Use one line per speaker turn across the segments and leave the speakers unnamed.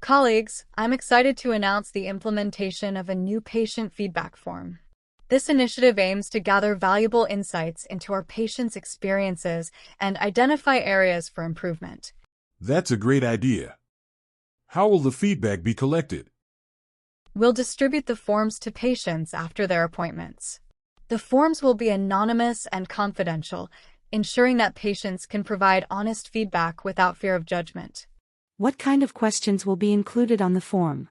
Colleagues, I'm excited to announce the implementation of a new patient feedback form. This initiative aims to gather valuable insights into our patients' experiences and identify areas for improvement.
That's a great idea. How will the feedback be collected?
We'll distribute the forms to patients after their appointments. The forms will be anonymous and confidential, ensuring that patients can provide honest feedback without fear of judgment.
What kind of questions will be included on the form?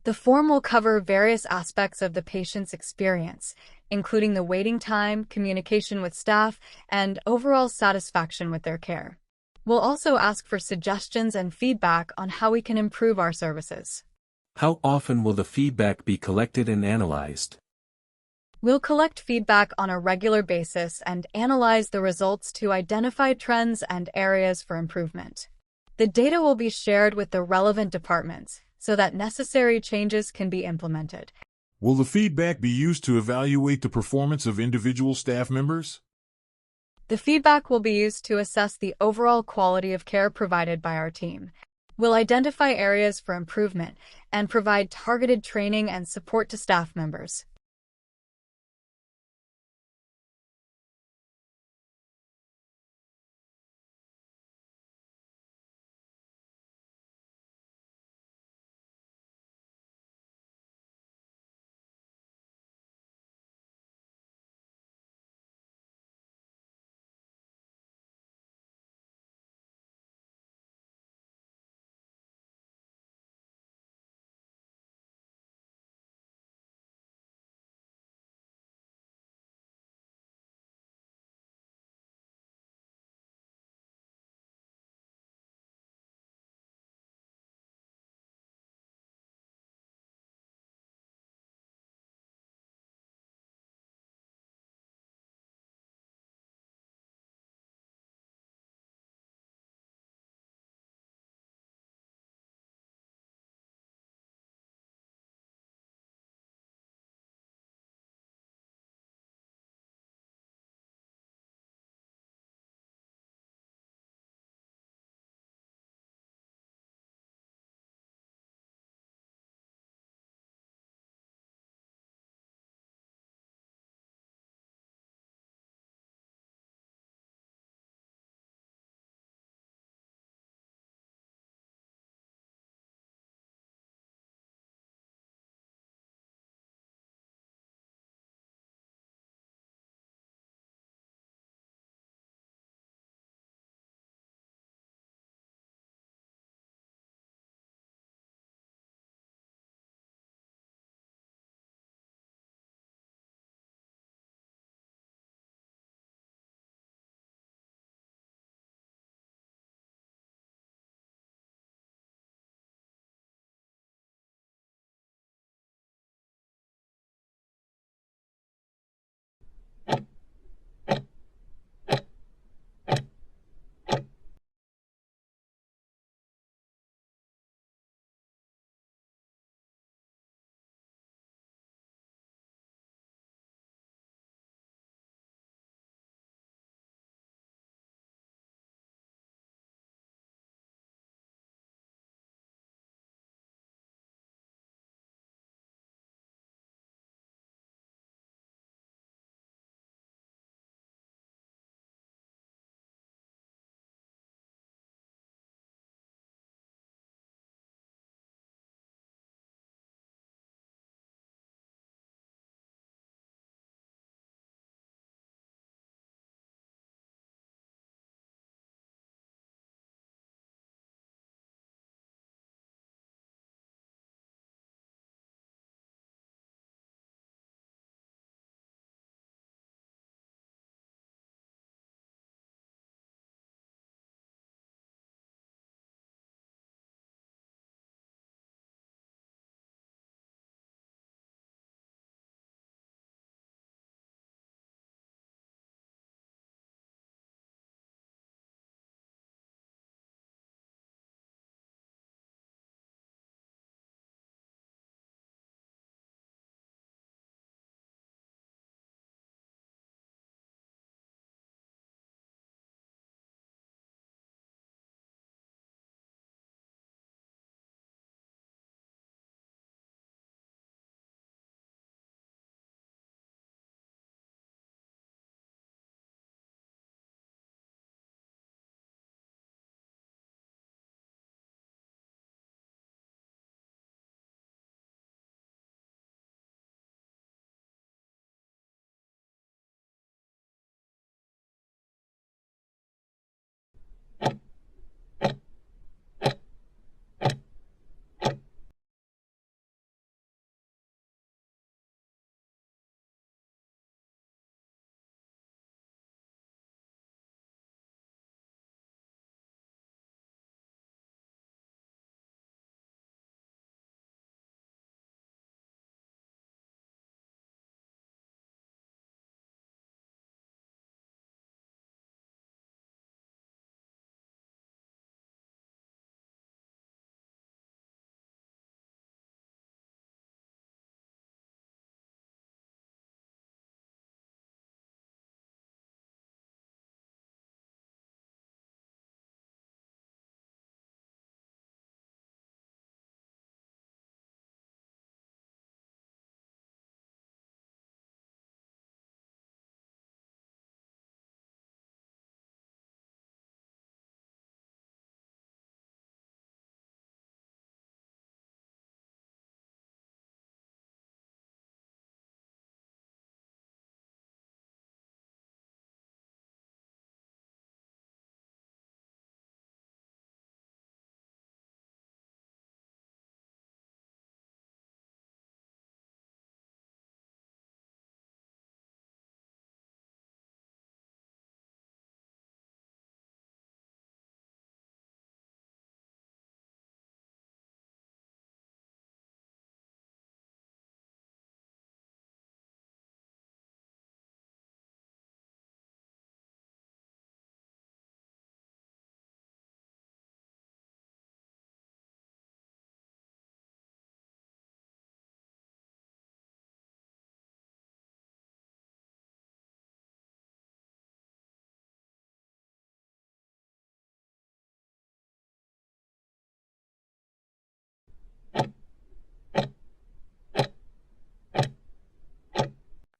The form will cover various aspects of the patient's experience, including the waiting time, communication with staff, and overall satisfaction with their care. We'll also ask for suggestions and feedback on how we can improve our services.
How often will the feedback be collected and analyzed?
We'll collect feedback on a regular basis and analyze the results to identify trends and areas for improvement. The data will be shared with the relevant departments so that necessary changes can be implemented.
Will the feedback be used to evaluate the performance of individual staff members?
The feedback will be used to assess the overall quality of care provided by our team. We'll identify areas for improvement and provide targeted training and support to staff members.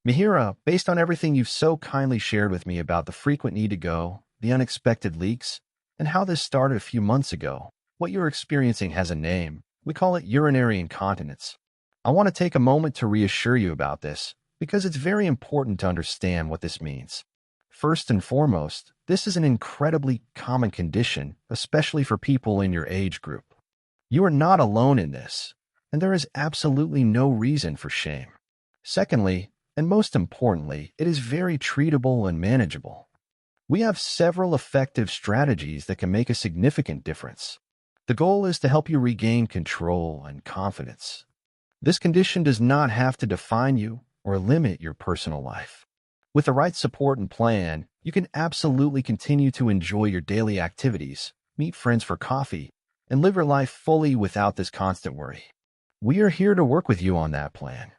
Mihira, based on everything you've so kindly shared with me about the frequent need to go, the unexpected leaks, and how this started a few months ago, what you're experiencing has a name. We call it urinary incontinence. I want to take a moment to reassure you about this, because it's very important to understand what this means. First and foremost, this is an incredibly common condition, especially for people in your age group. You are not alone in this, and there is absolutely no reason for shame. Secondly, and most importantly, it is very treatable and manageable. We have several effective strategies that can make a significant difference. The goal is to help you regain control and confidence. This condition does not have to define you or limit your personal life. With the right support and plan, you can absolutely continue to enjoy your daily activities, meet friends for coffee, and live your life fully without this constant worry. We are here to work with you on that plan.